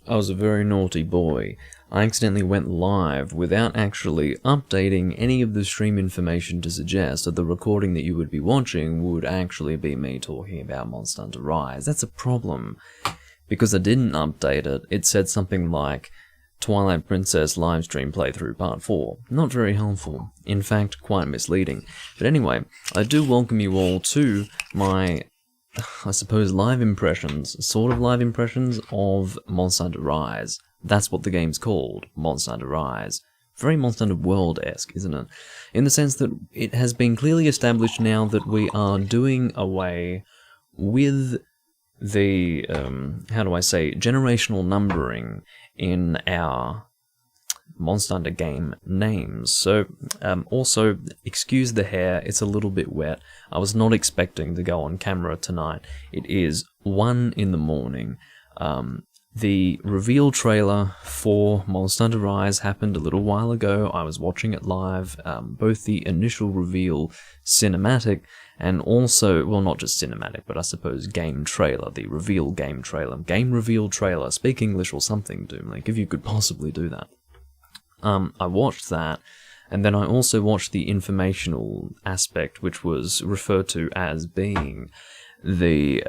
I was a very naughty boy. I accidentally went live without actually updating any of the stream information to suggest that the recording that you would be watching would actually be me talking about Monster Hunter Rise. That's a problem. Because I didn't update it, it said something like Twilight Princess livestream playthrough part 4. Not very helpful. In fact, quite misleading. But anyway, I do welcome you all to my, I suppose, live impressions, sort of live impressions of Monster Hunter Rise. That's what the game's called, Monster Hunter Rise. Very Monster Hunter World-esque, isn't it? In the sense that it has been clearly established now that we are doing away with the, generational numbering in our Monster Hunter game names. So, also, excuse the hair, it's a little bit wet. I was not expecting to go on camera tonight. It is 1 in the morning. The reveal trailer for Monster Hunter Rise happened a little while ago. I was watching it live, both the initial reveal cinematic and also, well, not just cinematic, but I suppose game trailer, the reveal game trailer. Game reveal trailer, speak English or something, Doomlink, if you could possibly do that. I watched that, and then I also watched the informational aspect, which was referred to as being the,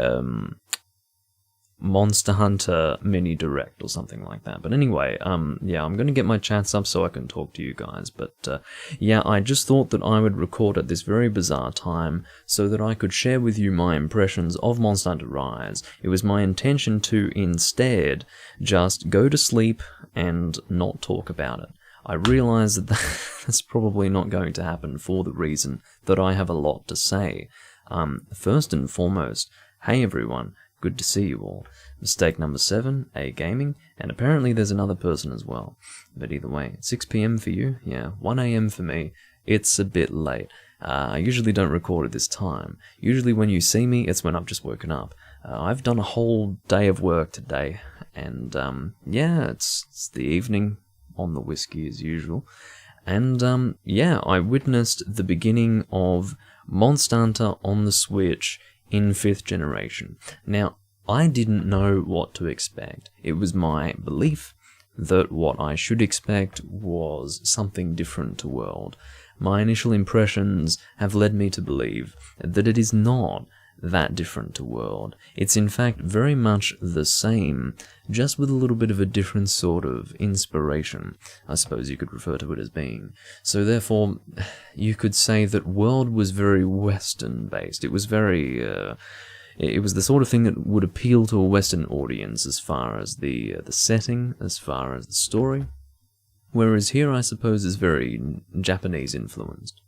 Monster Hunter mini direct or something like that. But anyway, yeah, I'm going to get my chats up so I can talk to you guys. But yeah, I just thought that I would record at this very bizarre time so that I could share with you my impressions of Monster Hunter Rise. It was my intention to instead just go to sleep and not talk about it. I realize that that's probably not going to happen for the reason that I have a lot to say. First and foremost, hey everyone. Good to see you all. Mistake number 7, A Gaming, and apparently there's another person as well. But either way, 6 PM for you, yeah, 1 AM for me. It's a bit late. I usually don't record at this time. Usually when you see me, it's when I've just woken up. I've done a whole day of work today, and yeah, it's the evening on the whiskey as usual. And yeah, I witnessed the beginning of Monster Hunter on the Switch in 5th generation. Now, I didn't know what to expect. It was my belief that what I should expect was something different to World. My initial impressions have led me to believe that it is not that different to World. It's in fact very much the same, just with a little bit of a different sort of inspiration, I suppose you could refer to it as being. So therefore, you could say that World was very Western based. It was very, it was the sort of thing that would appeal to a Western audience as far as the setting, as far as the story. Whereas here, I suppose, is very Japanese influenced.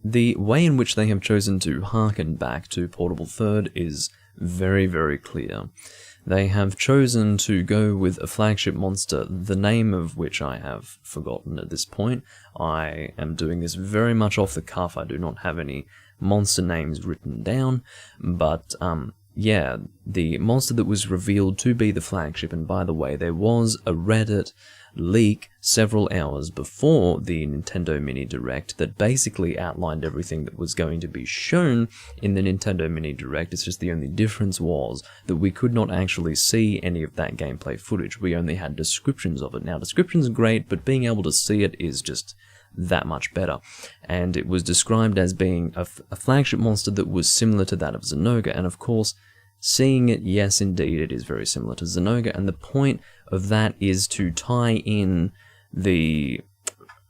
The way in which they have chosen to harken back to Portable Third is very, very clear. They have chosen to go with a flagship monster, the name of which I have forgotten at this point. I am doing this very much off the cuff. I do not have any monster names written down, but yeah, the monster that was revealed to be the flagship, and by the way, there was a Reddit leak several hours before the Nintendo Mini Direct that basically outlined everything that was going to be shown in the Nintendo Mini Direct. It's just the only difference was that we could not actually see any of that gameplay footage. We only had descriptions of it. Now, descriptions are great, but being able to see it is just that much better. And it was described as being a flagship monster that was similar to that of Zenogre, and of course, seeing it, yes, indeed, it is very similar to Zenogre, and the point of that is to tie in the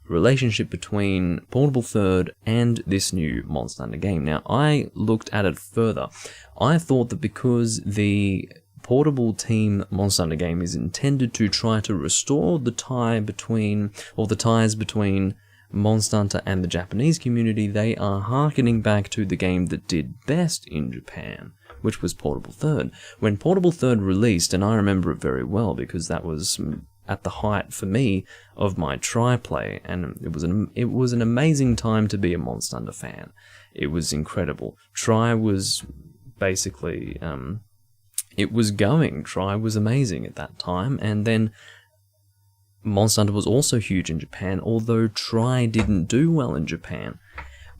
relationship between Portable Third and this new Monster Hunter game. Now, I looked at it further. I thought that because the Portable Team Monster Hunter game is intended to try to restore the tie between, or the ties between Monster Hunter and the Japanese community, they are harkening back to the game that did best in Japan, which was Portable Third. When Portable Third released, and I remember it very well because that was at the height for me of my tri-play, and it was an amazing time to be a Monster Hunter fan. It was incredible. Tri was basically, it was going. Tri was amazing at that time, and then Monster Hunter was also huge in Japan, although Tri didn't do well in Japan.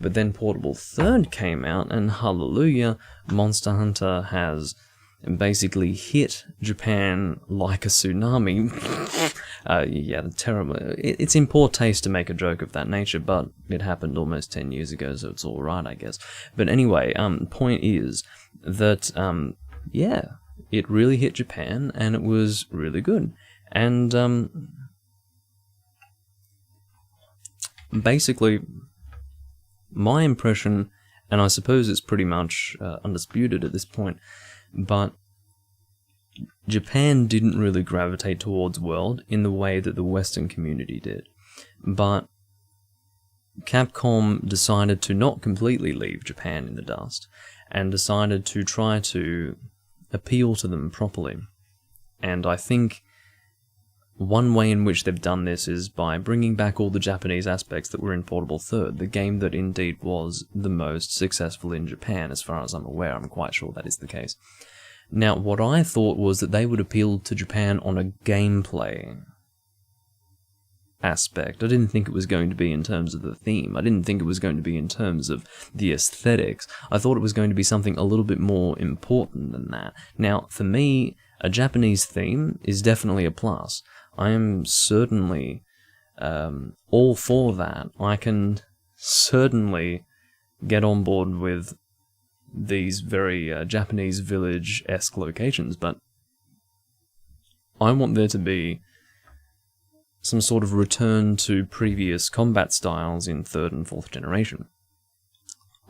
But then Portable Third came out, and hallelujah, Monster Hunter has basically hit Japan like a tsunami. Yeah, terrible. It's in poor taste to make a joke of that nature, but it happened almost 10 years ago, so it's alright, I guess. But anyway, point is that, yeah, it really hit Japan, and it was really good. And, basically, my impression, and I suppose it's pretty much undisputed at this point, but Japan didn't really gravitate towards World in the way that the Western community did. But Capcom decided to not completely leave Japan in the dust, and decided to try to appeal to them properly. And I think one way in which they've done this is by bringing back all the Japanese aspects that were in Portable Third, the game that indeed was the most successful in Japan, as far as I'm aware. I'm quite sure that is the case. Now, what I thought was that they would appeal to Japan on a gameplay aspect. I didn't think it was going to be in terms of the theme. I didn't think it was going to be in terms of the aesthetics. I thought it was going to be something a little bit more important than that. Now, for me, a Japanese theme is definitely a plus. I am certainly all for that. I can certainly get on board with these very Japanese village-esque locations, but I want there to be some sort of return to previous combat styles in 3rd and 4th generation.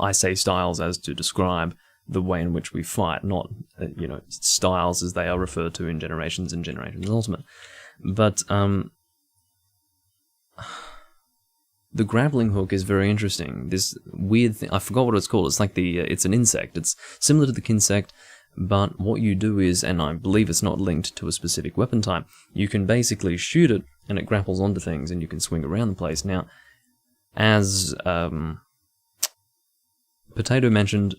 I say styles as to describe the way in which we fight, not, styles as they are referred to in Generations and Generations Ultimate. But, the grappling hook is very interesting. This weird thing, I forgot what it's called. It's like it's an insect. It's similar to the Kinsect, but what you do is, and I believe it's not linked to a specific weapon type, you can basically shoot it, and it grapples onto things, and you can swing around the place. Now, as Potato mentioned,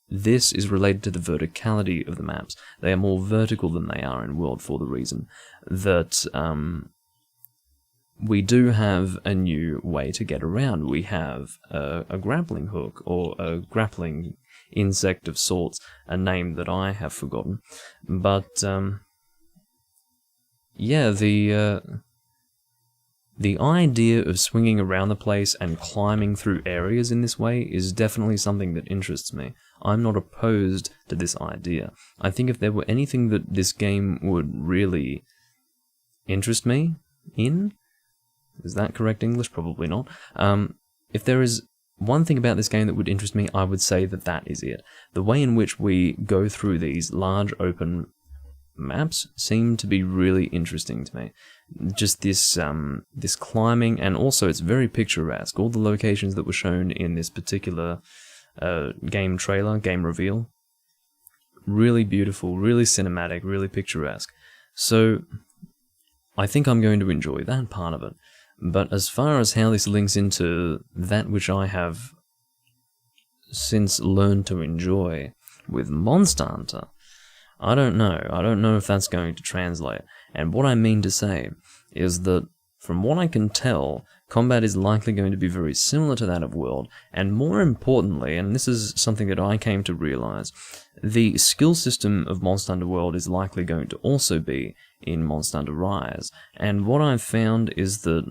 this is related to the verticality of the maps. They are more vertical than they are in World for the reason that we do have a new way to get around. We have a grappling hook, or a grappling insect of sorts, a name that I have forgotten. But, yeah, the idea of swinging around the place and climbing through areas in this way is definitely something that interests me. I'm not opposed to this idea. I think if there were anything that this game would really interest me in, is that correct English? Probably not. If there is one thing about this game that would interest me, I would say that that is it. The way in which we go through these large open maps seem to be really interesting to me. Just this this climbing, and also it's very picturesque. All the locations that were shown in this particular game trailer, game reveal, really beautiful, really cinematic, really picturesque. So I think I'm going to enjoy that part of it. But as far as how this links into that which I have since learned to enjoy with Monster Hunter, I don't know. I don't know if that's going to translate. And what I mean to say is that, from what I can tell, combat is likely going to be very similar to that of World, and more importantly, and this is something that I came to realize, the skill system of Monster Hunter World is likely going to also be in Monster Hunter Rise. And what I've found is that,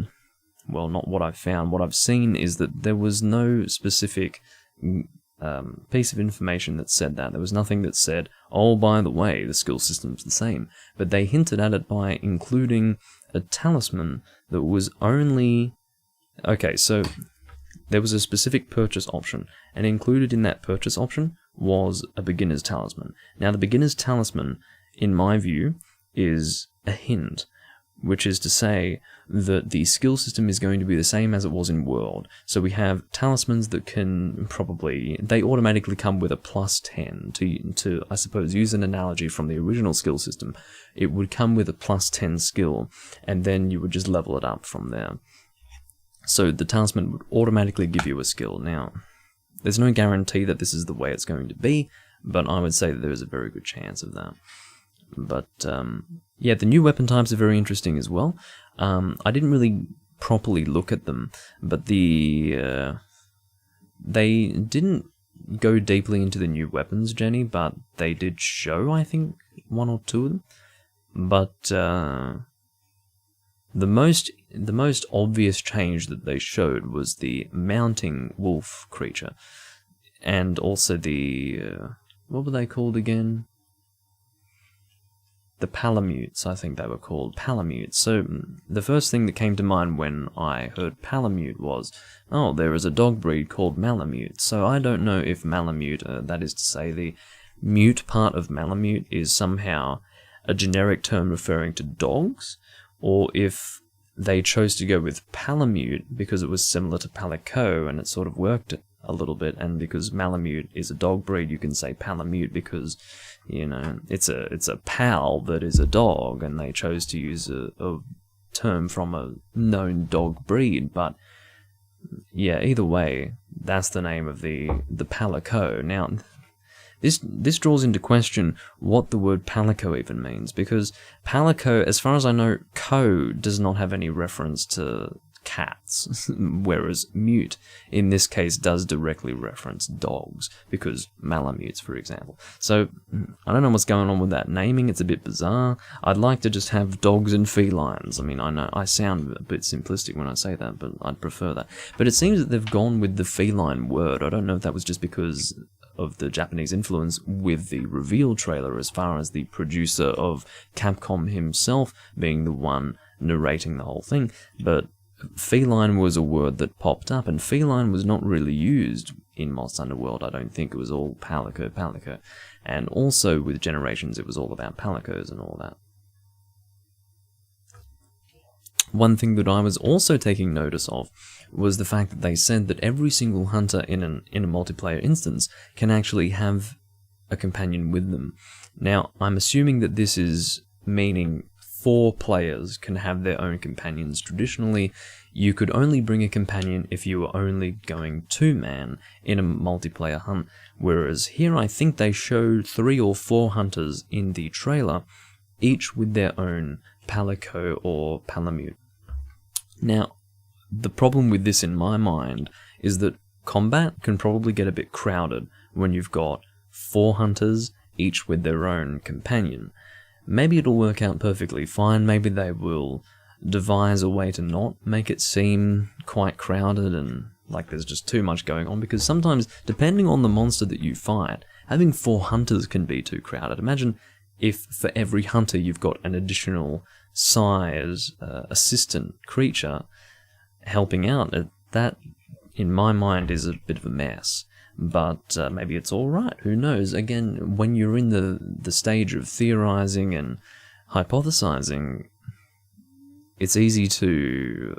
well, not what I've found, what I've seen is that there was no specific piece of information that said that. There was nothing that said, oh, by the way, the skill system's the same. But they hinted at it by including a talisman that was only... Okay, so there was a specific purchase option, and included in that purchase option was a beginner's talisman. Now, the beginner's talisman, in my view, is a hint, which is to say that the skill system is going to be the same as it was in World. So we have talismans that can probably... They automatically come with a plus 10. To I suppose, use an analogy from the original skill system, it would come with a plus 10 skill, and then you would just level it up from there. So the talisman would automatically give you a skill. Now, there's no guarantee that this is the way it's going to be, but I would say that there is a very good chance of that. But, yeah, the new weapon types are very interesting as well. I didn't really properly look at them, but the They didn't go deeply into the new weapons, Jenny, but they did show, I think, one or two of them. But the most obvious change that they showed was the mounting wolf creature, and also the what were they called again? The Palamutes, I think they were called. Palamutes. So the first thing that came to mind when I heard Palamute was, oh, there is a dog breed called Malamute. So I don't know if Malamute, that is to say the mute part of Malamute, is somehow a generic term referring to dogs, or if they chose to go with Palamute because it was similar to Palico and it sort of worked a little bit, and because Malamute is a dog breed, you can say Palamute because, you know, it's a pal that is a dog, and they chose to use a term from a known dog breed. But yeah, either way, that's the name of the Palico. Now, this draws into question what the word Palico even means, because Palico, as far as I know, co does not have any reference to cats, whereas mute in this case does directly reference dogs, because Malamutes, for example. So I don't know what's going on with that naming. It's a bit bizarre. I'd like to just have dogs and felines. I mean, I know I sound a bit simplistic when I say that, but I'd prefer that. But it seems that they've gone with the feline word. I don't know if that was just because of the Japanese influence with the reveal trailer, as far as the producer of Capcom himself being the one narrating the whole thing, but feline was a word that popped up, and feline was not really used in Monster Hunter World. I don't think it was all Palico. And also with Generations, it was all about Palicos and all that. One thing that I was also taking notice of was the fact that they said that every single hunter in a multiplayer instance can actually have a companion with them. Now, I'm assuming that this is meaning 4 players can have their own companions. Traditionally, you could only bring a companion if you were only going 2-man in a multiplayer hunt, whereas here I think they showed 3 or 4 hunters in the trailer, each with their own Palico or Palamute. Now, the problem with this in my mind is that combat can probably get a bit crowded when you've got 4 hunters, each with their own companion. Maybe it'll work out perfectly fine. Maybe they will devise a way to not make it seem quite crowded and like there's just too much going on, because sometimes, depending on the monster that you fight, having 4 hunters can be too crowded. Imagine if for every hunter you've got an additional size assistant creature helping out. That, in my mind, is a bit of a mess. But maybe it's alright, who knows? Again, when you're in the stage of theorizing and hypothesizing, it's easy to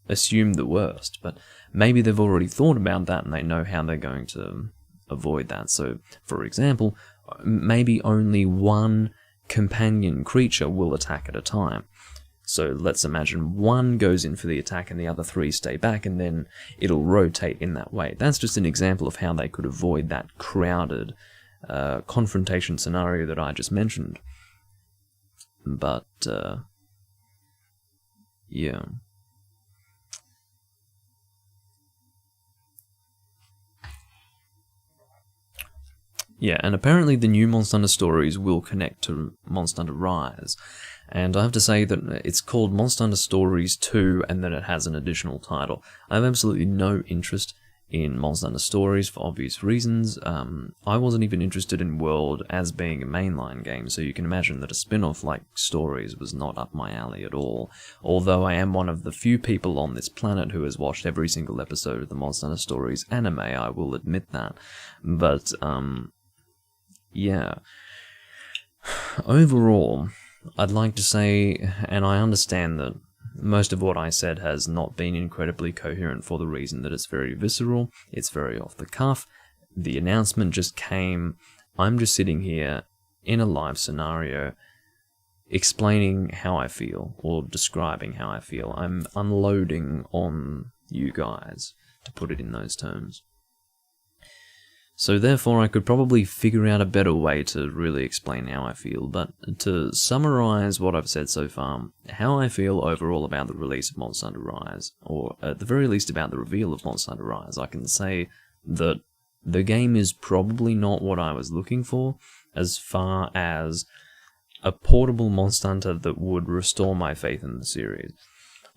assume the worst, but maybe they've already thought about that and they know how they're going to avoid that. So, for example, maybe only 1 companion creature will attack at a time. So let's imagine 1 goes in for the attack and the other 3 stay back, and then it'll rotate in that way. That's just an example of how they could avoid that crowded confrontation scenario that I just mentioned. But, yeah. Yeah, and apparently the new Monster Hunter stories will connect to Monster Hunter Rise. And I have to say that it's called Monster Hunter Stories 2, and then it has an additional title. I have absolutely no interest in Monster Hunter Stories for obvious reasons. I wasn't even interested in World as being a mainline game, so you can imagine that a spin-off like Stories was not up my alley at all. Although I am one of the few people on this planet who has watched every single episode of the Monster Hunter Stories anime, I will admit that. But, yeah. Overall, I'd like to say, and I understand that most of what I said has not been incredibly coherent for the reason that it's very visceral, it's very off the cuff, the announcement just came, I'm just sitting here in a live scenario explaining how I feel, or describing how I feel. I'm unloading on you guys, to put it in those terms. So therefore I could probably figure out a better way to really explain how I feel, but to summarize what I've said so far, how I feel overall about the release of Monster Hunter Rise, or at the very least about the reveal of Monster Hunter Rise, I can say that the game is probably not what I was looking for, as far as a portable Monster Hunter that would restore my faith in the series.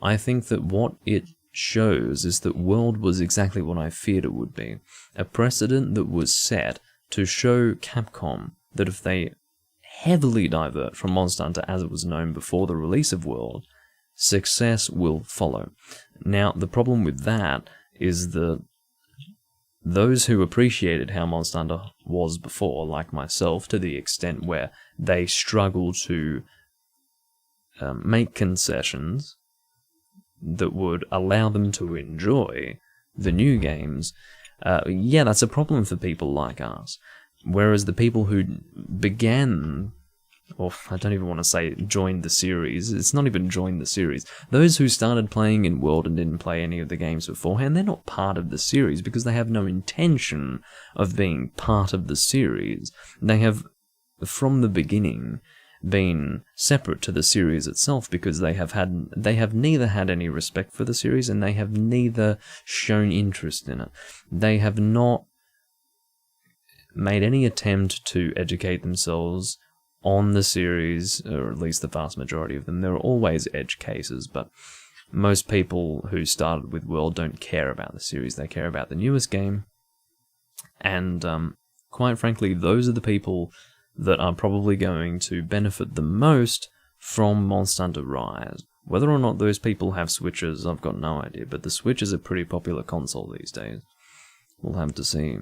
I think that what it shows is that World was exactly what I feared it would be. A precedent that was set to show Capcom that if they heavily divert from Monster Hunter as it was known before the release of World, success will follow. Now, the problem with that is that those who appreciated how Monster Hunter was before, like myself, to the extent where they struggle to make concessions that would allow them to enjoy the new games, yeah, that's a problem for people like us. Whereas the people who began, or I don't even want to say joined the series, it's not even joined the series, those who started playing in World and didn't play any of the games beforehand, they're not part of the series because they have no intention of being part of the series. They have, from the beginning, been separate to the series itself because they have neither had any respect for the series and they have neither shown interest in it. They have not made any attempt to educate themselves on the series, or at least the vast majority of them. There are always edge cases, but most people who started with World don't care about the series. They care about the newest game, and quite frankly, those are the people that are probably going to benefit the most from Monster Hunter Rise. Whether or not those people have Switches, I've got no idea, but the Switch is a pretty popular console these days. We'll have to see.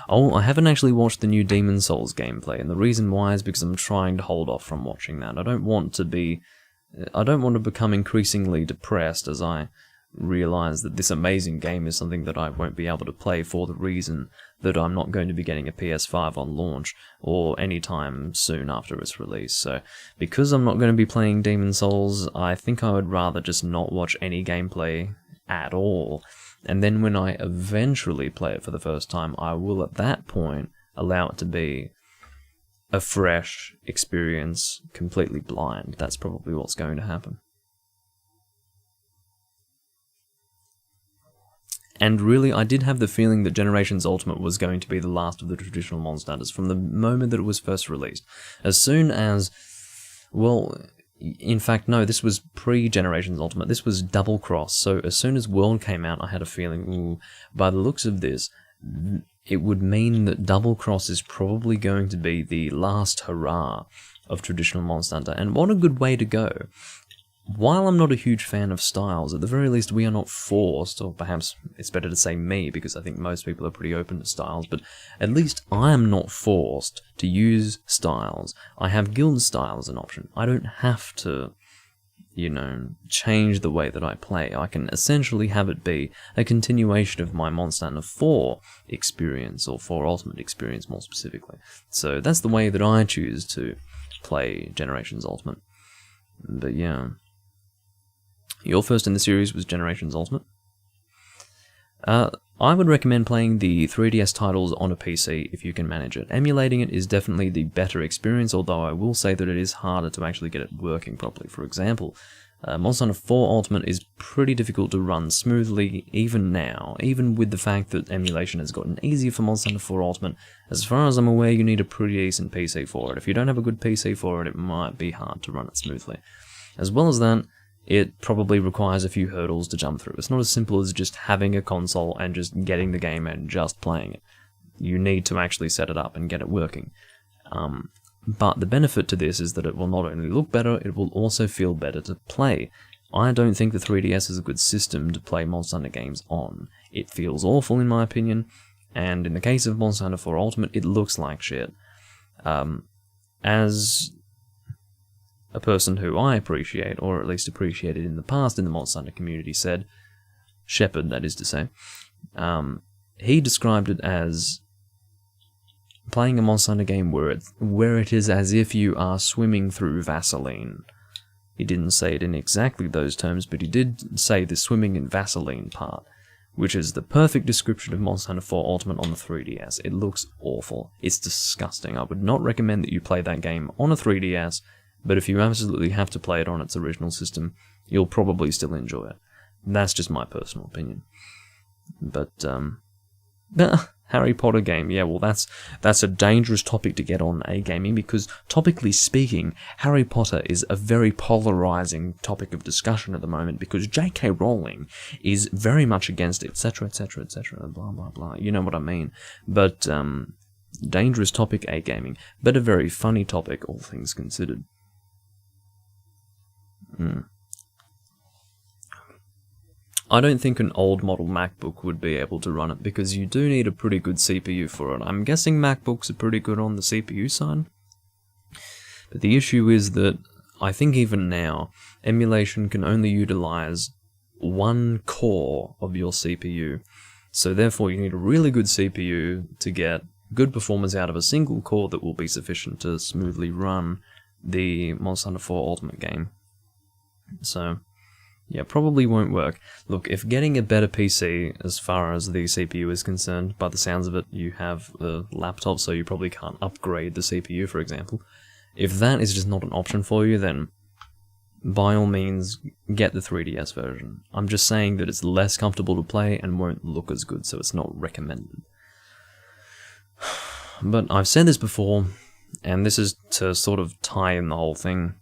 Oh, I haven't actually watched the new Demon's Souls gameplay, and the reason why is because I'm trying to hold off from watching that. I don't want to become increasingly depressed as I realize that this amazing game is something that I won't be able to play for the reason that I'm not going to be getting a PS5 on launch or anytime soon after its release. So because I'm not going to be playing Demon's Souls, I think I would rather just not watch any gameplay at all. And then when I eventually play it for the first time, I will at that point allow it to be a fresh experience, completely blind. That's probably what's going to happen. And really, I did have the feeling that Generations Ultimate was going to be the last of the traditional Monster Hunters from the moment that it was first released. As soon as, well, in fact, no, this was pre-Generations Ultimate. This was Double Cross. So as soon as World came out, I had a feeling, ooh, by the looks of this, it would mean that Double Cross is probably going to be the last hurrah of traditional Monster Hunter. And what a good way to go. While I'm not a huge fan of styles, at the very least we are not forced, or perhaps it's better to say me, because I think most people are pretty open to styles, but at least I am not forced to use styles. I have guild style as an option. I don't have to, change the way that I play. I can essentially have it be a continuation of my Monster Hunter 4 experience, or 4 Ultimate experience more specifically. So that's the way that I choose to play Generations Ultimate. But yeah. Your first in the series was Generations Ultimate. I would recommend playing the 3DS titles on a PC if you can manage it. Emulating it is definitely the better experience, although I will say that it is harder to actually get it working properly. For example, Monster Hunter 4 Ultimate is pretty difficult to run smoothly even now, even with the fact that emulation has gotten easier for Monster Hunter 4 Ultimate. As far as I'm aware, you need a pretty decent PC for it. If you don't have a good PC for it, it might be hard to run it smoothly. As well as that, it probably requires a few hurdles to jump through. It's not as simple as just having a console and just getting the game and just playing it. You need to actually set it up and get it working. But the benefit to this is that it will not only look better, it will also feel better to play. I don't think the 3DS is a good system to play Monster Hunter games on. It feels awful in my opinion, and in the case of Monster Hunter 4 Ultimate, it looks like shit. As a person who I appreciate, or at least appreciated in the past in the Monster Hunter community, said, Shepard, that is to say, he described it as playing a Monster Hunter game where it is as if you are swimming through Vaseline. He didn't say it in exactly those terms, but he did say the swimming in Vaseline part, which is the perfect description of Monster Hunter 4 Ultimate on the 3DS. It looks awful. It's disgusting. I would not recommend that you play that game on a 3DS, but if you absolutely have to play it on its original system, you'll probably still enjoy it. That's just my personal opinion. But, Harry Potter game, yeah, well, that's a dangerous topic to get on A-Gaming, because, topically speaking, Harry Potter is a very polarizing topic of discussion at the moment, because J.K. Rowling is very much against it, etc., etc., etc., blah, blah, blah, you know what I mean. But, dangerous topic, A-Gaming, but a very funny topic, all things considered. I don't think an old model MacBook would be able to run it, because you do need a pretty good CPU for it. I'm guessing MacBooks are pretty good on the CPU side. But the issue is that I think even now, emulation can only utilize one core of your CPU. So therefore you need a really good CPU to get good performance out of a single core that will be sufficient to smoothly run the Monster Hunter 4 Ultimate game. So, yeah, probably won't work. Look, if getting a better PC as far as the CPU is concerned, by the sounds of it, you have a laptop, so you probably can't upgrade the CPU, for example. If that is just not an option for you, then by all means, get the 3DS version. I'm just saying that it's less comfortable to play and won't look as good, so it's not recommended. But I've said this before, and this is to sort of tie in the whole thing.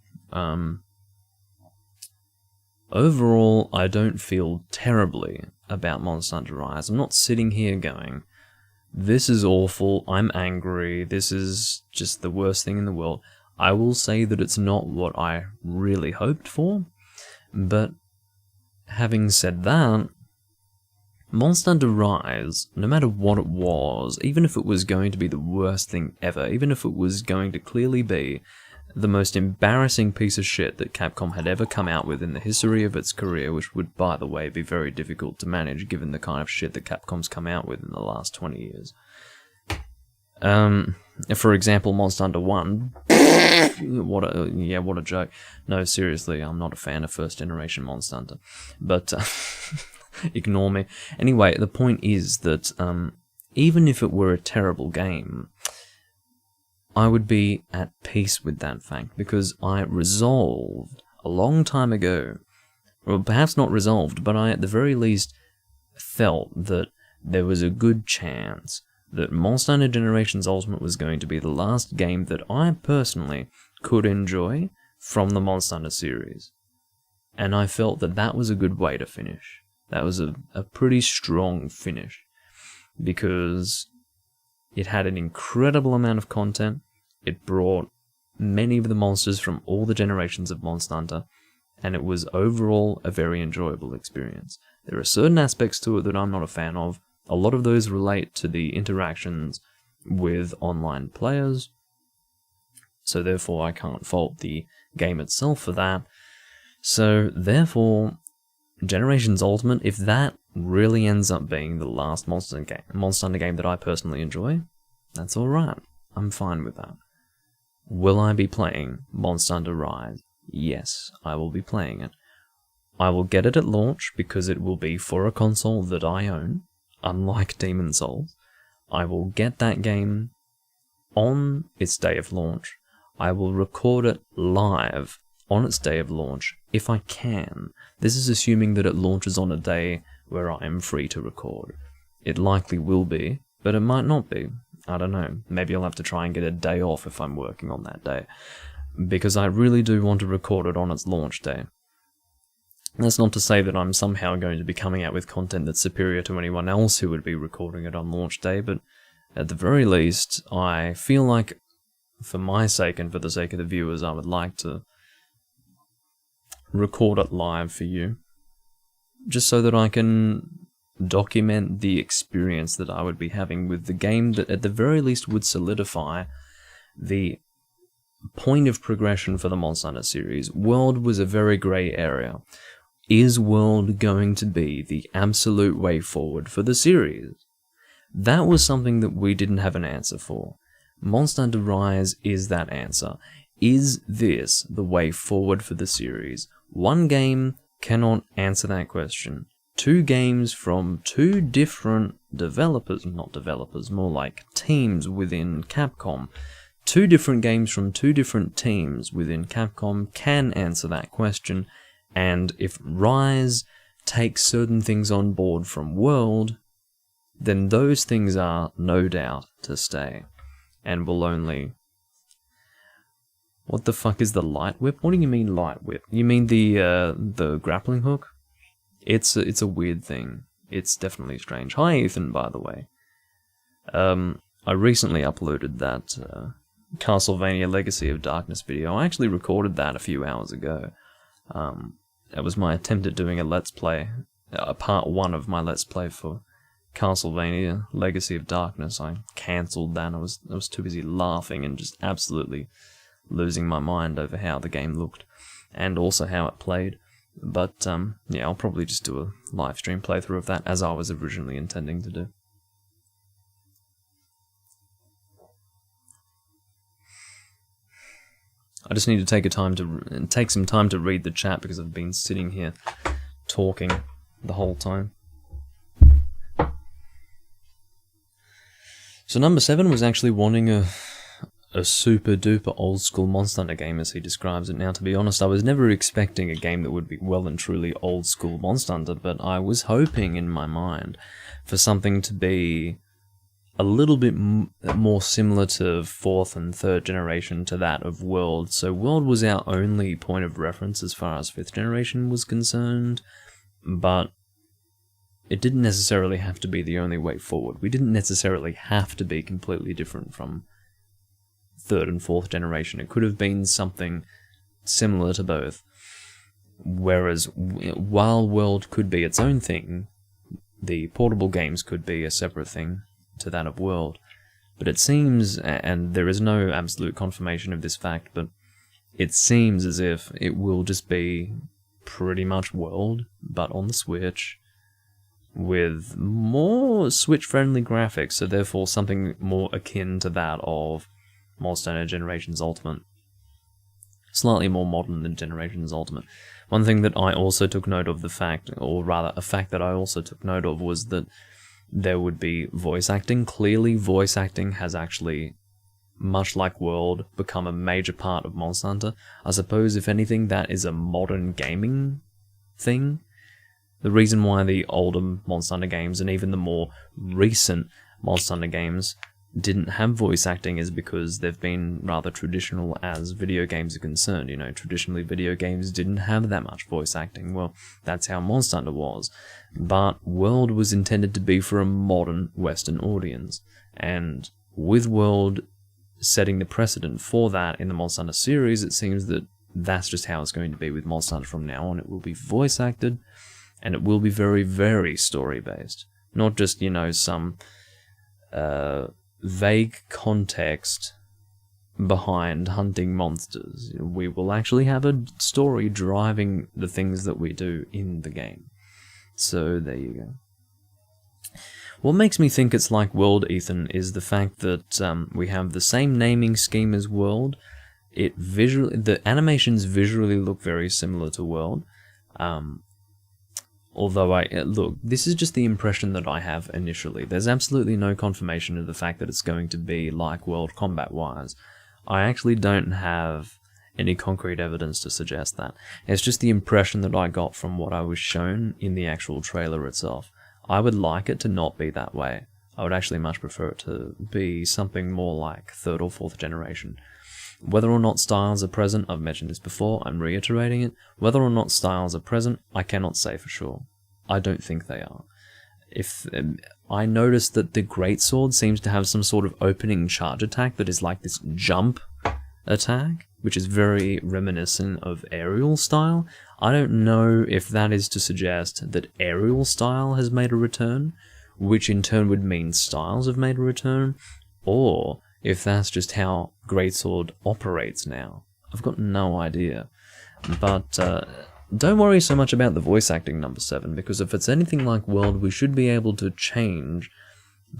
Overall, I don't feel terribly about Monster Hunter Rise. I'm not sitting here going, this is awful, I'm angry, this is just the worst thing in the world. I will say that it's not what I really hoped for, but having said that, Monster Hunter Rise, no matter what it was, even if it was going to be the worst thing ever, even if it was going to clearly be the most embarrassing piece of shit that Capcom had ever come out with in the history of its career, which would, by the way, be very difficult to manage given the kind of shit that Capcom's come out with in the last 20 years. For example, Monster Hunter 1. What a joke. No, seriously, I'm not a fan of first generation Monster Hunter. But, ignore me. Anyway, the point is that, even if it were a terrible game, I would be at peace with that fact, because I resolved a long time ago, or perhaps not resolved, but I at the very least felt that there was a good chance that Monster Hunter Generations Ultimate was going to be the last game that I personally could enjoy from the Monster Hunter series. And I felt that that was a good way to finish. That was a pretty strong finish, because it had an incredible amount of content, it brought many of the monsters from all the generations of Monster Hunter, and it was overall a very enjoyable experience. There are certain aspects to it that I'm not a fan of. A lot of those relate to the interactions with online players, so therefore I can't fault the game itself for that. So therefore, Generations Ultimate, if that really ends up being the last Monster Hunter game that I personally enjoy, that's alright. I'm fine with that. Will I be playing Monster Hunter Rise? Yes, I will be playing it. I will get it at launch because it will be for a console that I own, unlike Demon's Souls. I will get that game on its day of launch. I will record it live on its day of launch, if I can. This is assuming that it launches on a day where I am free to record. It likely will be, but it might not be. I don't know. Maybe I'll have to try and get a day off if I'm working on that day, because I really do want to record it on its launch day. That's not to say that I'm somehow going to be coming out with content that's superior to anyone else who would be recording it on launch day, but at the very least, I feel like, for my sake and for the sake of the viewers, I would like to record it live for you, just so that I can document the experience that I would be having with the game that at the very least would solidify the point of progression for the Monster Hunter series. World was a very grey area. Is World going to be the absolute way forward for the series? That was something that we didn't have an answer for. Monster Hunter Rise is that answer. Is this the way forward for the series? One game cannot answer that question. 2 games from 2 different developers, not developers, more like teams within Capcom. 2 different games from 2 different teams within Capcom can answer that question, and if Rise takes certain things on board from World, then those things are no doubt to stay, and will only... What the fuck is the light whip? What do you mean light whip? You mean the grappling hook? It's a weird thing. It's definitely strange. Hi Ethan, by the way. I recently uploaded that Castlevania Legacy of Darkness video. I actually recorded that a few hours ago. That was my attempt at doing a Let's Play, part 1 of my Let's Play for Castlevania Legacy of Darkness. I cancelled that. I was too busy laughing and just absolutely losing my mind over how the game looked, and also how it played. But, yeah, I'll probably just do a live stream playthrough of that, as I was originally intending to do. I just need to take some time to read the chat, because I've been sitting here talking the whole time. So number 7 was actually wanting a super duper old school Monster Hunter game, as he describes it. Now, to be honest, I was never expecting a game that would be well and truly old school Monster Hunter, but I was hoping in my mind for something to be a little bit more similar to 4th and 3rd generation to that of World. So World was our only point of reference as far as 5th generation was concerned, but it didn't necessarily have to be the only way forward. We didn't necessarily have to be completely different from 3rd and 4th generation. It could have been something similar to both. Whereas, while World could be its own thing, the portable games could be a separate thing to that of World. But it seems, and there is no absolute confirmation of this fact, but it seems as if it will just be pretty much World, but on the Switch, with more Switch-friendly graphics, so therefore something more akin to that of Monster Hunter Generations Ultimate. Slightly more modern than Generations Ultimate. One thing that I also took note of, a fact that I also took note of, was that there would be voice acting. Clearly, voice acting has actually, much like World, become a major part of Monster Hunter. I suppose, if anything, that is a modern gaming thing. The reason why the older Monster Hunter games, and even the more recent Monster Hunter games, didn't have voice acting is because they've been rather traditional as video games are concerned. You know, traditionally video games didn't have that much voice acting. Well, that's how Monster Hunter was. But World was intended to be for a modern Western audience. And with World setting the precedent for that in the Monster Hunter series, it seems that that's just how it's going to be with Monster Hunter from now on. It will be voice acted, and it will be very, very story-based. Not just, you know, some vague context behind hunting monsters. We will actually have a story driving the things that we do in the game. So there you go. What makes me think it's like World, Ethan, is the fact that we have the same naming scheme as World. The animations visually look very similar to World. Although look, this is just the impression that I have initially. There's absolutely no confirmation of the fact that it's going to be like World combat-wise. I actually don't have any concrete evidence to suggest that. It's just the impression that I got from what I was shown in the actual trailer itself. I would like it to not be that way. I would actually much prefer it to be something more like 3rd or 4th generation. Whether or not styles are present, I've mentioned this before, I'm reiterating it. Whether or not styles are present, I cannot say for sure. I don't think they are. I noticed that the Greatsword seems to have some sort of opening charge attack that is like this jump attack, which is very reminiscent of aerial style. I don't know if that is to suggest that aerial style has made a return, which in turn would mean styles have made a return, or if that's just how Greatsword operates now. I've got no idea. But don't worry so much about the voice acting, number 7, because if it's anything like World, we should be able to change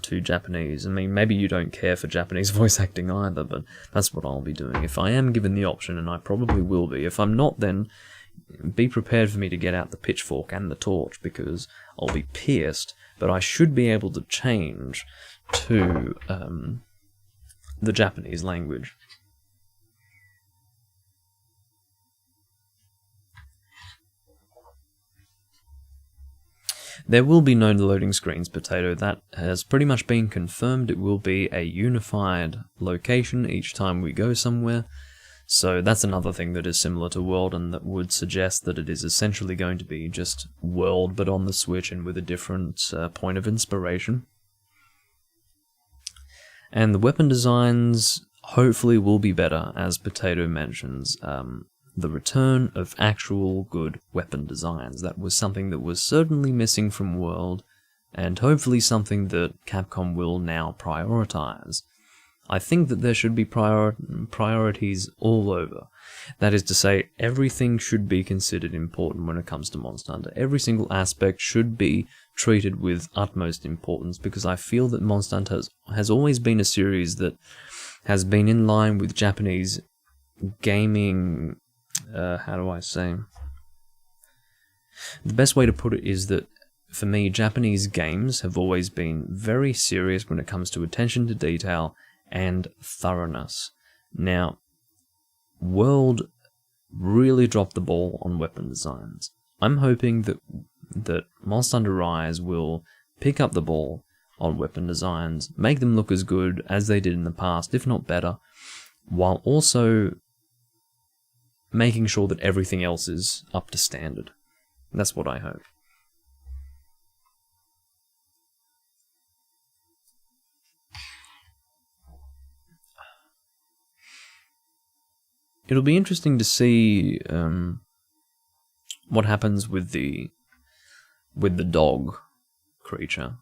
to Japanese. I mean, maybe you don't care for Japanese voice acting either, but that's what I'll be doing. If I am given the option, and I probably will be, if I'm not, then, be prepared for me to get out the pitchfork and the torch, because I'll be pierced, but I should be able to change to the Japanese language. There will be no loading screens, Potato. That has pretty much been confirmed. It will be a unified location each time we go somewhere. So that's another thing that is similar to World, and that would suggest that it is essentially going to be just World, but on the Switch and with a different point of inspiration. And the weapon designs hopefully will be better, as Potato mentions. The return of actual good weapon designs. That was something that was certainly missing from World, and hopefully something that Capcom will now prioritize. I think that there should be priorities all over. That is to say, everything should be considered important when it comes to Monster Hunter. Every single aspect should be treated with utmost importance, because I feel that Monster Hunter has always been a series that has been in line with Japanese gaming. How do I say? The best way to put it is that, for me, Japanese games have always been very serious when it comes to attention to detail and thoroughness. Now, World really dropped the ball on weapon designs. I'm hoping that Monster Hunter Rise will pick up the ball on weapon designs, make them look as good as they did in the past, if not better, while also making sure that everything else is up to standard. That's what I hope. It'll be interesting to see what happens with the dog creature.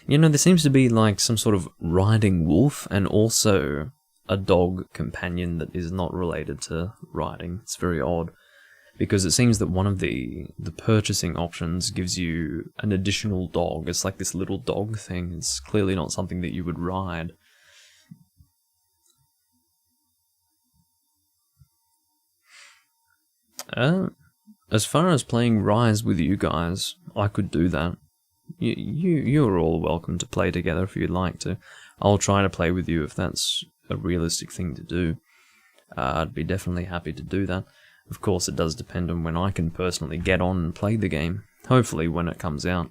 You know, there seems to be like some sort of riding wolf and also a dog companion that is not related to riding. It's very odd, because it seems that one of the purchasing options gives you an additional dog. It's like this little dog thing. It's clearly not something that you would ride. As far as playing Rise with you guys, I could do that. You're all welcome to play together if you'd like to. I'll try to play with you if that's a realistic thing to do. I'd be definitely happy to do that. Of course, it does depend on when I can personally get on and play the game. Hopefully when it comes out.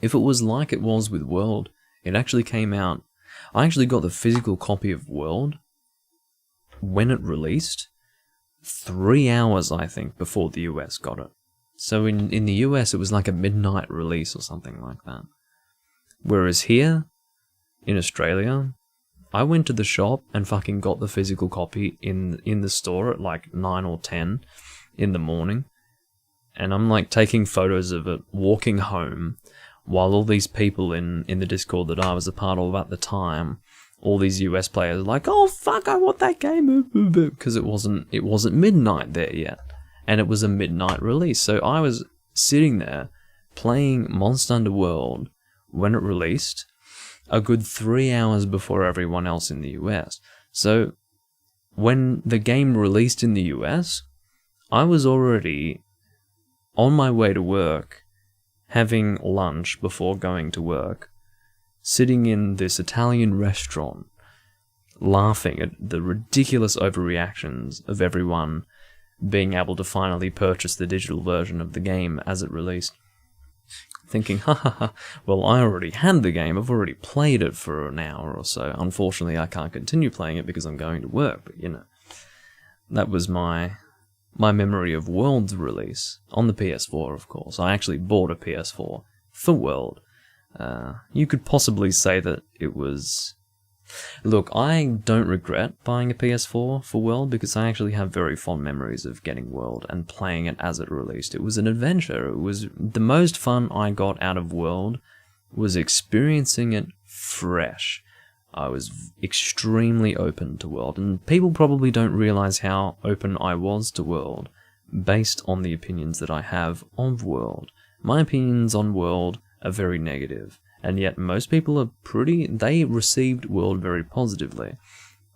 If it was like it was with World, it actually came out... I actually got the physical copy of World when it released 3 hours, I think, before the US got it. So in the US, it was like a midnight release or something like that. Whereas here, in Australia, I went to the shop and fucking got the physical copy in the store at like 9 or 10 in the morning. And I'm like taking photos of it, walking home, while all these people in the Discord that I was a part of at the time, all these US players are like, oh fuck, I want that game, because it wasn't midnight there yet. And it was a midnight release. So I was sitting there playing Monster Hunter World when it released, a good 3 hours before everyone else in the US. So when the game released in the US, I was already on my way to work, having lunch before going to work, sitting in this Italian restaurant, laughing at the ridiculous overreactions of everyone being able to finally purchase the digital version of the game as it released. Thinking, well, I already had the game, I've already played it for an hour or so. Unfortunately, I can't continue playing it because I'm going to work, but you know. That was my memory of World's release, on the PS4, of course. I actually bought a PS4 for World. You could possibly say that it was... Look, I don't regret buying a PS4 for World, because I actually have very fond memories of getting World and playing it as it released. It was an adventure. It was the most fun I got out of World was experiencing it fresh. I was extremely open to World, and people probably don't realize how open I was to World based on the opinions that I have of World. My opinions on World are very negative. And yet most people are they received World very positively.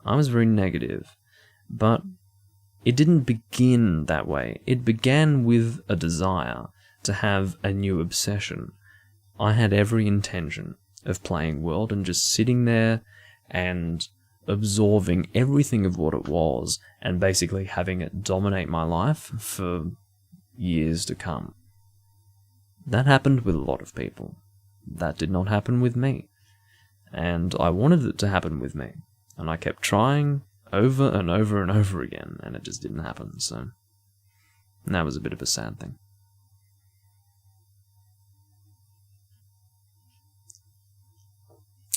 I was very negative. But it didn't begin that way. It began with a desire to have a new obsession. I had every intention of playing World and just sitting there and absorbing everything of what it was and basically having it dominate my life for years to come. That happened with a lot of people. That did not happen with me. And I wanted it to happen with me. And I kept trying over and over and over again, and it just didn't happen, so that was a bit of a sad thing.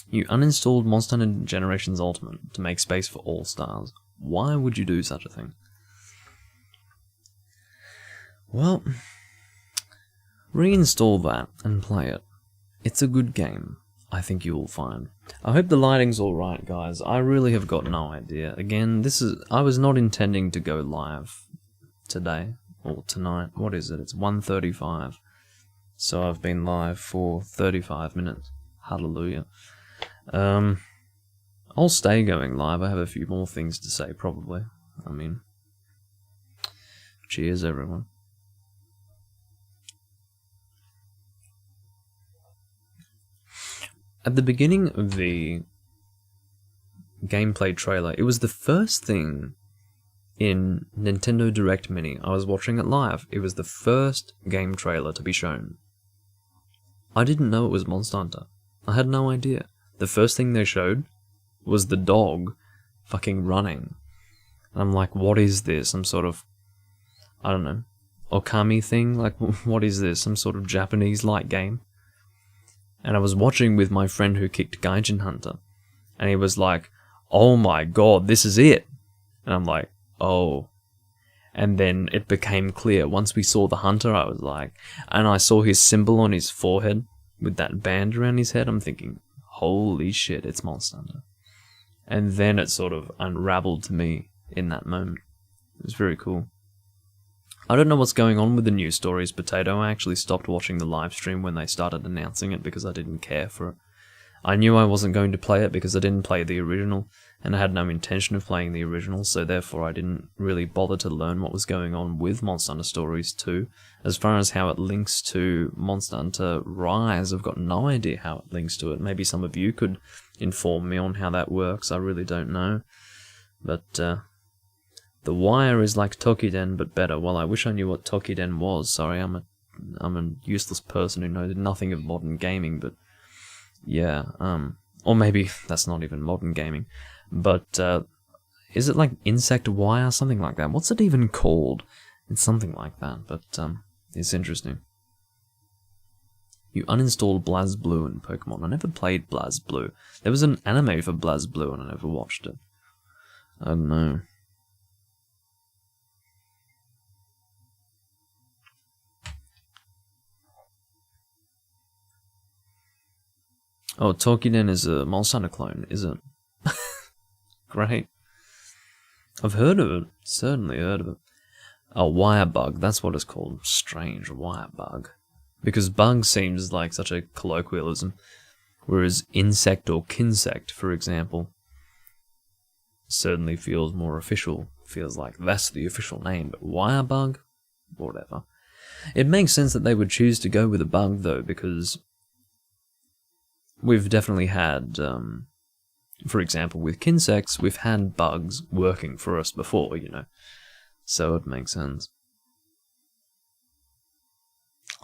You uninstalled Monster Hunter Generations Ultimate to make space for All Stars. Why would you do such a thing? Well, reinstall that and play it. It's a good game, I think you will find. I hope the lighting's alright, guys. I really have got no idea. Again, I was not intending to go live today, or tonight. What is it? It's 1:35. So I've been live for 35 minutes. Hallelujah. I'll stay going live. I have a few more things to say, probably. I mean, cheers, everyone. At the beginning of the gameplay trailer, it was the first thing in Nintendo Direct Mini. I was watching it live. It was the first game trailer to be shown. I didn't know it was Monster Hunter. I had no idea. The first thing they showed was the dog fucking running. And I'm like, what is this? Some sort of, I don't know, Okami thing? Like, what is this? Some sort of Japanese-like game? And I was watching with my friend who kicked Gaijin Hunter. And he was like, oh my god, this is it. And I'm like, oh. And then it became clear. Once we saw the hunter, I was like, and I saw his symbol on his forehead with that band around his head. I'm thinking, holy shit, it's Monster Hunter. And then it sort of unraveled to me in that moment. It was very cool. I don't know what's going on with the news stories, Potato. I actually stopped watching the live stream when they started announcing it because I didn't care for it. I knew I wasn't going to play it because I didn't play the original, and I had no intention of playing the original, so therefore I didn't really bother to learn what was going on with Monster Hunter Stories 2. As far as how it links to Monster Hunter Rise, I've got no idea how it links to it. Maybe some of you could inform me on how that works. I really don't know. But, The Wire is like Tokiden, but better. Well, I wish I knew what Tokiden was. Sorry, I'm a useless person who knows nothing of modern gaming, but yeah, or maybe that's not even modern gaming. But is it like Insect Wire, something like that? What's it even called? It's something like that, but it's interesting. You uninstalled BlazBlue in Pokemon. I never played BlazBlue. There was an anime for BlazBlue and I never watched it. I don't know. Oh, Tokiden is a Monster Hunter clone, is it? Great. I've heard of it. Certainly heard of it. Oh, wire bug. That's what it's called. Strange. Wire bug. Because bug seems like such a colloquialism. Whereas insect or kinsect, for example, certainly feels more official. Feels like that's the official name. But wire bug? Whatever. It makes sense that they would choose to go with a bug, though, because we've definitely had, for example, with Kinsects, we've had bugs working for us before, you know. So it makes sense.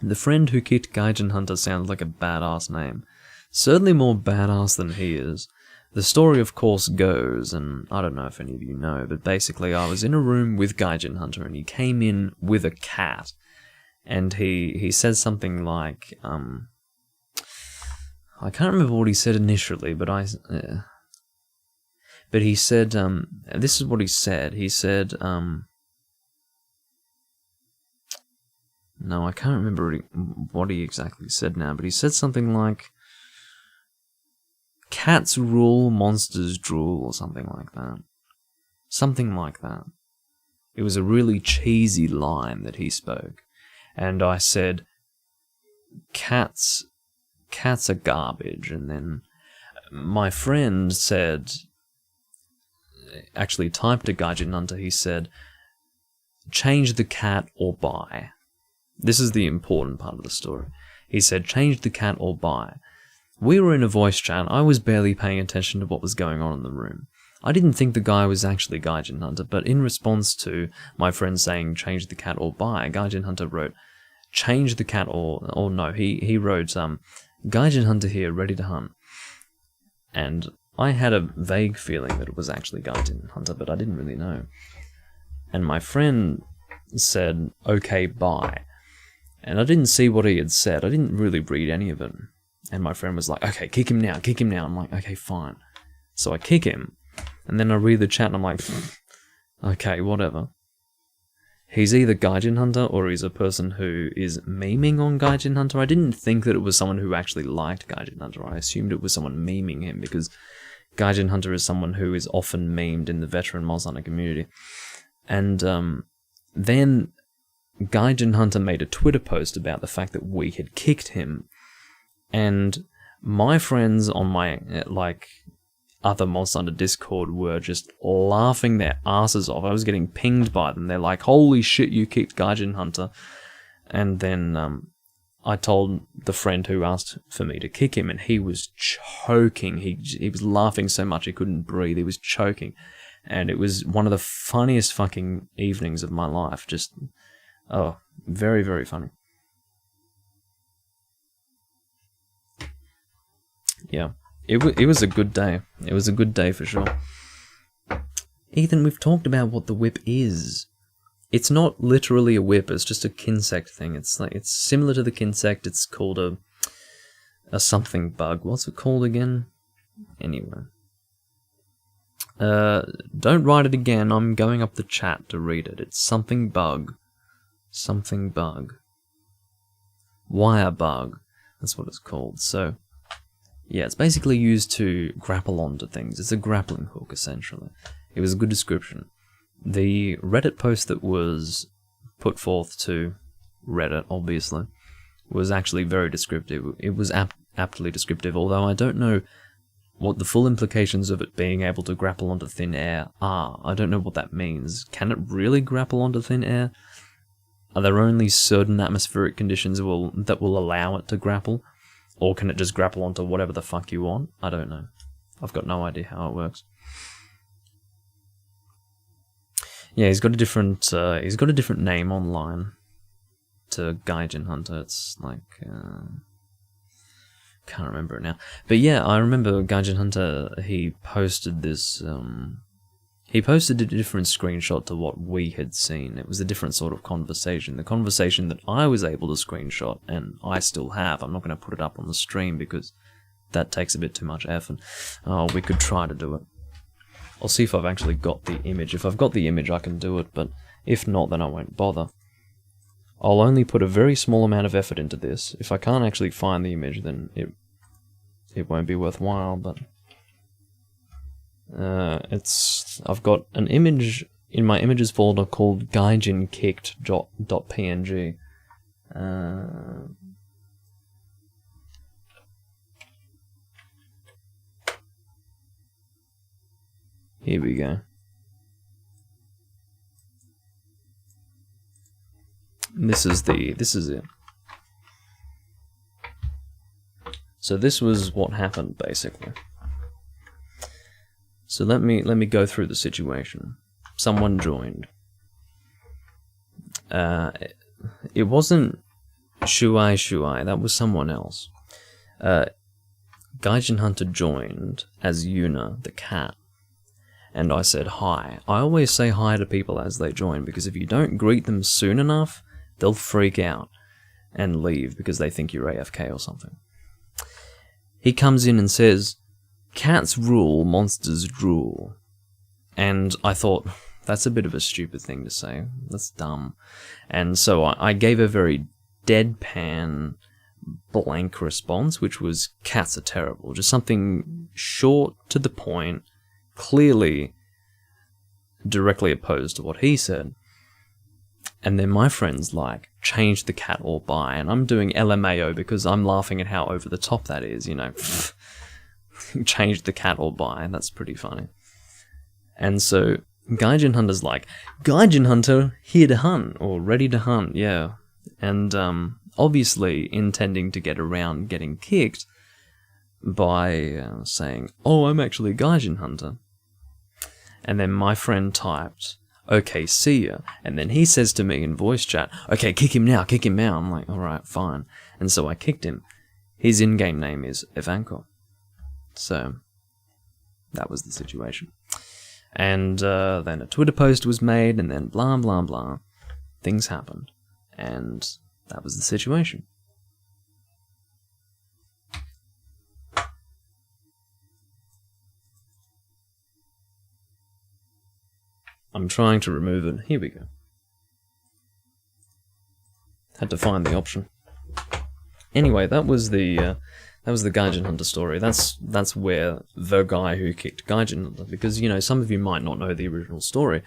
The friend who kicked Gaijin Hunter sounds like a badass name. Certainly more badass than he is. The story, of course, goes, and I don't know if any of you know, but basically I was in a room with Gaijin Hunter and he came in with a cat. And he says something like, I can't remember what he said initially, but but he said, this is what he said. He said, no, I can't remember what he exactly said now, but he said something like, cats rule, monsters drool, or something like that. Something like that. It was a really cheesy line that he spoke. And I said, cats are garbage. And then my friend said, actually typed to Gaijin Hunter, he said, change the cat or buy. This is the important part of the story. He said, change the cat or buy. We were in a voice chat. I was barely paying attention to what was going on in the room. I didn't think the guy was actually Gaijin Hunter, but in response to my friend saying, change the cat or buy, Gaijin Hunter wrote, change the cat or no, he wrote, Gaijin Hunter here, ready to hunt. And I had a vague feeling that it was actually Gaijin Hunter, but I didn't really know. And my friend said, okay, bye. And I didn't see what he had said. I didn't really read any of it. And my friend was like, okay, kick him now, kick him now. I'm like, okay, fine. So I kick him. And then I read the chat and I'm like, okay, whatever. He's either Gaijin Hunter or he's a person who is memeing on Gaijin Hunter. I didn't think that it was someone who actually liked Gaijin Hunter. I assumed it was someone memeing him because Gaijin Hunter is someone who is often memed in the veteran Monster Hunter community. And then Gaijin Hunter made a Twitter post about the fact that we had kicked him. And my friends on my, other Monster Hunter Discord were just laughing their asses off. I was getting pinged by them. They're like, holy shit, you kicked Gaijin Hunter. And then I told the friend who asked for me to kick him, and he was choking. He was laughing so much he couldn't breathe. He was choking. And it was one of the funniest fucking evenings of my life. Just, oh, very, very funny. Yeah. It was a good day. It was a good day for sure. Ethan, we've talked about what the whip is. It's not literally a whip, it's just a kinsect thing. It's similar to the kinsect. It's called a something bug. What's it called again? Anyway. Don't write it again. I'm going up the chat to read it. It's something bug. Something bug. Wire bug. That's what it's called. So, yeah, it's basically used to grapple onto things. It's a grappling hook, essentially. It was a good description. The Reddit post that was put forth to Reddit, obviously, was actually very descriptive. It was aptly descriptive, although I don't know what the full implications of it being able to grapple onto thin air are. I don't know what that means. Can it really grapple onto thin air? Are there only certain atmospheric conditions that will allow it to grapple? Or can it just grapple onto whatever the fuck you want? I don't know. I've got no idea how it works. Yeah, he's got a different name online to Gaijin Hunter. It's like can't remember it now. But yeah, I remember Gaijin Hunter. He posted this. He posted a different screenshot to what we had seen. It was a different sort of conversation. The conversation that I was able to screenshot, and I still have. I'm not going to put it up on the stream because that takes a bit too much effort. We could try to do it. I'll see if I've actually got the image. If I've got the image, I can do it, but if not, then I won't bother. I'll only put a very small amount of effort into this. If I can't actually find the image, then it won't be worthwhile, but I've got an image in my images folder called gaijinkicked.png. Here we go. This is it. So this was what happened basically. So let me go through the situation. Someone joined. It wasn't Shuai, that was someone else. Gaijin Hunter joined as Yuna, the cat. And I said hi. I always say hi to people as they join, because if you don't greet them soon enough, they'll freak out and leave because they think you're AFK or something. He comes in and says, "Cats rule, monsters drool." And I thought, that's a bit of a stupid thing to say. That's dumb. And so I gave a very deadpan, blank response, which was, "Cats are terrible." Just something short, to the point, clearly directly opposed to what he said. And then my friend's like, "Change the cat or buy." And I'm doing LMAO because I'm laughing at how over the top that is, you know. Change the cat or buy. That's pretty funny. And so Gaijin Hunter's like, Gaijin Hunter, here to hunt, or ready to hunt, yeah. And obviously intending to get around getting kicked by saying, oh, I'm actually Gaijin Hunter. And then my friend typed, okay, see ya. And then he says to me in voice chat, okay, kick him now, kick him now. I'm like, alright, fine. And so I kicked him. His in-game name is Ivanko. So, that was the situation. And then a Twitter post was made, and then blah, blah, blah. Things happened. And that was the situation. I'm trying to remove it. Here we go. Had to find the option. Anyway, that was the Gaijin Hunter story. That's where the guy who kicked Gaijin Hunter, because some of you might not know the original story,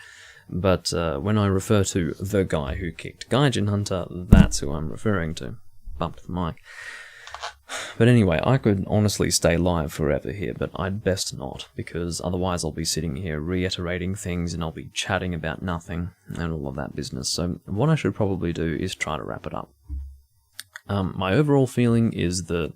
but when I refer to the guy who kicked Gaijin Hunter, that's who I'm referring to. Bumped the mic. But anyway, I could honestly stay live forever here, but I'd best not, because otherwise I'll be sitting here reiterating things and I'll be chatting about nothing and all of that business. So what I should probably do is try to wrap it up. My overall feeling is that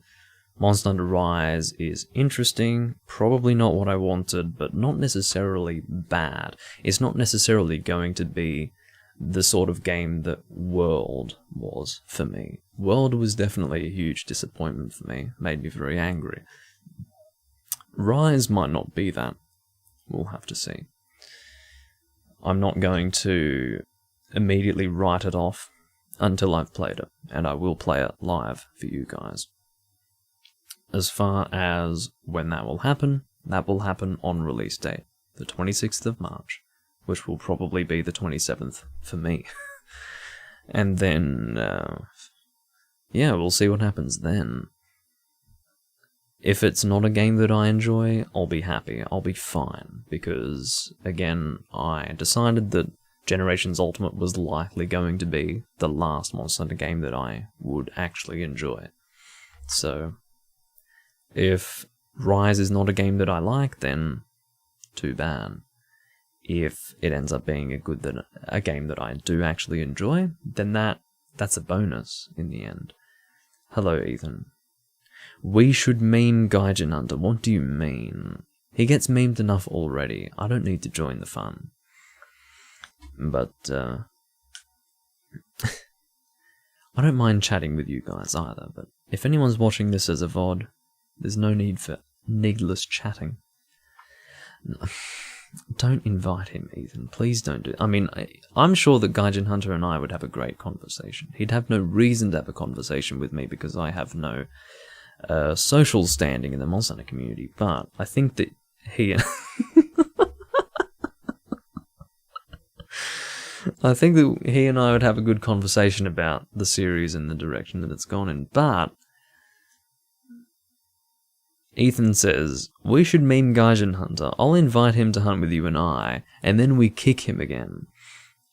Monster Hunter Rise is interesting, probably not what I wanted, but not necessarily bad. It's not necessarily going to be the sort of game that World was for me. World was definitely a huge disappointment for me, made me very angry. Rise might not be that. We'll have to see. I'm not going to immediately write it off until I've played it, and I will play it live for you guys. As far as when that will happen on release date, the 26th of March, which will probably be the 27th for me. And then, yeah, we'll see what happens then. If it's not a game that I enjoy, I'll be happy, I'll be fine, because, again, I decided that Generations Ultimate was likely going to be the last Monster Hunter game that I would actually enjoy. So, if Rise is not a game that I like, then too bad. If it ends up being a game that I do actually enjoy, then that's a bonus in the end. Hello, Ethan. We should meme Gaijin Hunter. What do you mean? He gets memed enough already. I don't need to join the fun. But, I don't mind chatting with you guys either, but if anyone's watching this as a VOD, there's no need for needless chatting. Don't invite him, Ethan. Please don't do it. I mean, I'm sure that Gaijin Hunter and I would have a great conversation. He'd have no reason to have a conversation with me because I have no social standing in the Monster Hunter community, but I think that he... I think that he and I would have a good conversation about the series and the direction that it's gone in, but Ethan says, we should meme Gaijin Hunter. I'll invite him to hunt with you and I, and then we kick him again.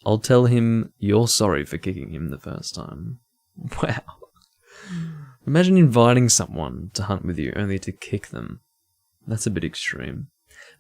I'll tell him you're sorry for kicking him the first time. Wow. Imagine inviting someone to hunt with you only to kick them. That's a bit extreme.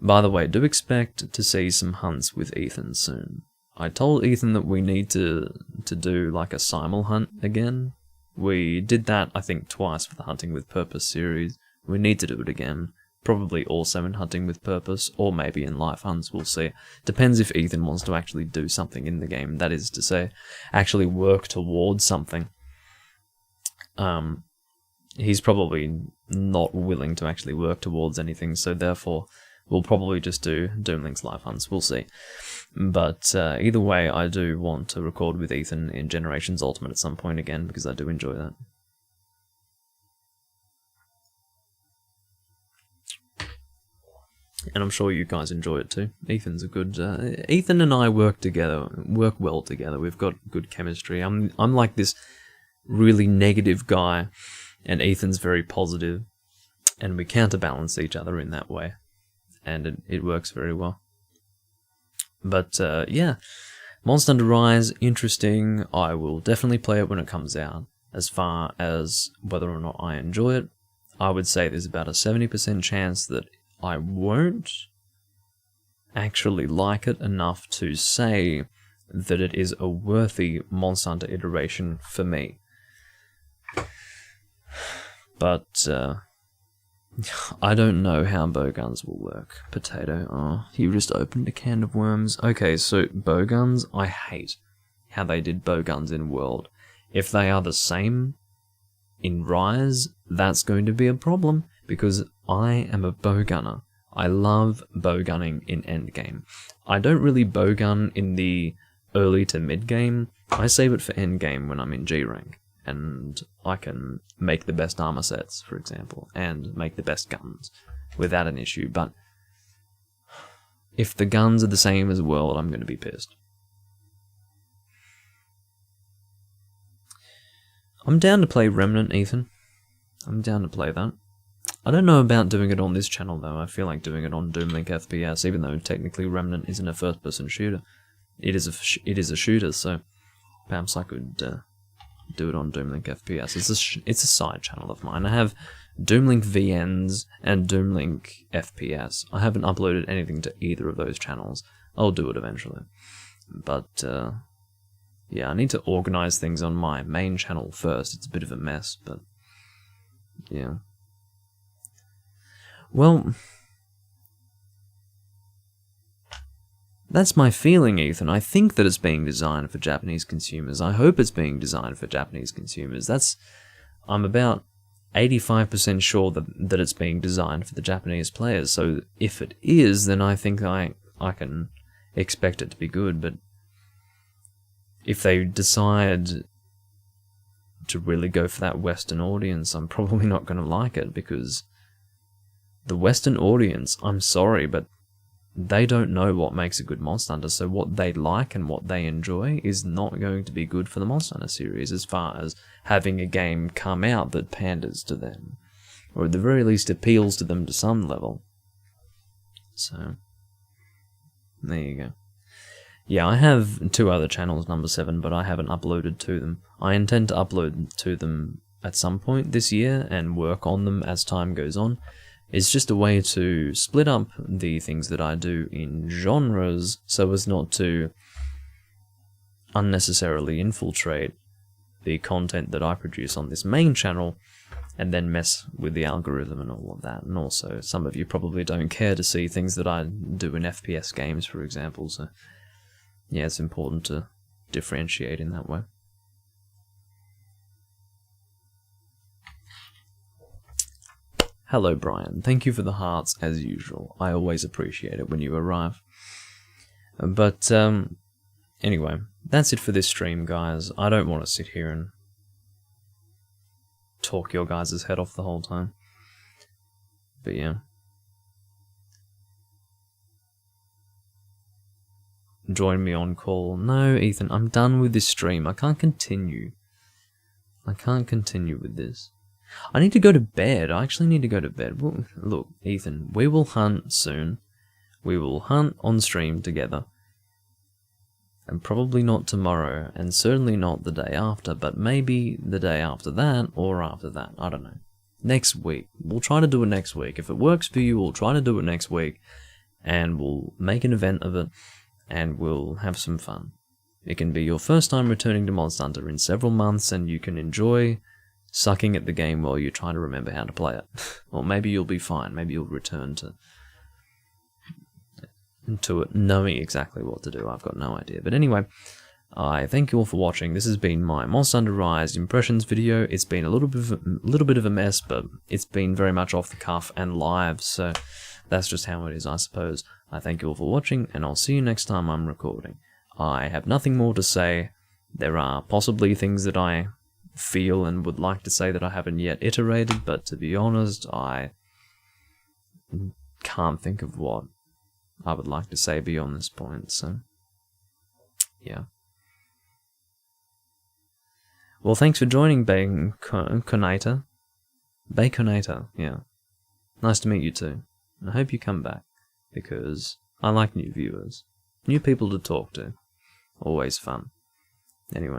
By the way, do expect to see some hunts with Ethan soon. I told Ethan that we need to do like a simul hunt again. We did that, I think, twice for the Hunting with Purpose series. We need to do it again. Probably also in Hunting with Purpose, or maybe in live hunts, we'll see. Depends if Ethan wants to actually do something in the game, that is to say, actually work towards something. He's probably not willing to actually work towards anything, so therefore we'll probably just do Doom Link's live hunts, we'll see. But either way, I do want to record with Ethan in Generations Ultimate at some point again, because I do enjoy that. And I'm sure you guys enjoy it too. Ethan's a good... Ethan and I work well together. We've got good chemistry. I'm like this really negative guy, and Ethan's very positive, and we counterbalance each other in that way. And it works very well. But, yeah. Monster Hunter Rise, interesting. I will definitely play it when it comes out. As far as whether or not I enjoy it, I would say there's about a 70% chance that I won't. actually like it enough to say that it is a worthy Monster Hunter iteration for me. But, I don't know how bowguns will work. Potato, oh, you just opened a can of worms. Okay, so bowguns, I hate how they did bowguns in World. If they are the same in Rise, that's going to be a problem, because I am a bowgunner. I love bowgunning in endgame. I don't really bowgun in the early to mid game. I save it for endgame when I'm in G rank, and I can make the best armor sets, for example, and make the best guns without an issue. But if the guns are the same as World, I'm going to be pissed. I'm down to play Remnant, Ethan. I'm down to play that. I don't know about doing it on this channel, though. I feel like doing it on Doomlink FPS, even though technically Remnant isn't a first-person shooter. It is a shooter, so perhaps I could do it on Doomlink FPS. It's a side channel of mine. I have Doomlink VNs and Doomlink FPS. I haven't uploaded anything to either of those channels. I'll do it eventually. But, yeah, I need to organize things on my main channel first. It's a bit of a mess, but yeah. Well, that's my feeling, Ethan. I think that it's being designed for Japanese consumers. I hope it's being designed for Japanese consumers. I'm about 85% sure that it's being designed for the Japanese players. So if it is, then I think I can expect it to be good, but if they decide to really go for that Western audience, I'm probably not going to like it, because the Western audience, I'm sorry, but they don't know what makes a good Monster Hunter, so what they like and what they enjoy is not going to be good for the Monster Hunter series, as far as having a game come out that panders to them, or at the very least appeals to them to some level. So, there you go. Yeah, I have 2 other channels, number 7, but I haven't uploaded to them. I intend to upload to them at some point this year and work on them as time goes on. It's just a way to split up the things that I do in genres so as not to unnecessarily infiltrate the content that I produce on this main channel and then mess with the algorithm and all of that. And also, some of you probably don't care to see things that I do in FPS games, for example, so yeah, it's important to differentiate in that way. Hello, Brian. Thank you for the hearts, as usual. I always appreciate it when you arrive. But, anyway, that's it for this stream, guys. I don't want to sit here and talk your guys' head off the whole time. But, yeah. Join me on call. No, Ethan, I'm done with this stream. I can't continue. I can't continue with this. I need to go to bed. I actually need to go to bed. Well, look, Ethan, we will hunt soon. We will hunt on stream together. And probably not tomorrow, and certainly not the day after, but maybe the day after that, or after that. I don't know. Next week. We'll try to do it next week. If it works for you, we'll try to do it next week, and we'll make an event of it, and we'll have some fun. It can be your first time returning to Monster Hunter in several months, and you can enjoy sucking at the game while you're trying to remember how to play it. Or maybe you'll be fine. Maybe you'll return to it knowing exactly what to do. I've got no idea. But anyway, I thank you all for watching. This has been my Monster Hunter Rise impressions video. It's been a little bit of a mess, but it's been very much off the cuff and live, so that's just how it is, I suppose. I thank you all for watching, and I'll see you next time I'm recording. I have nothing more to say. There are possibly things that I feel and would like to say that I haven't yet iterated, but to be honest, I can't think of what I would like to say beyond this point, so yeah. Well, thanks for joining, Baconator. Baconator, yeah. Nice to meet you too. And I hope you come back, because I like new viewers. New people to talk to. Always fun. Anyway.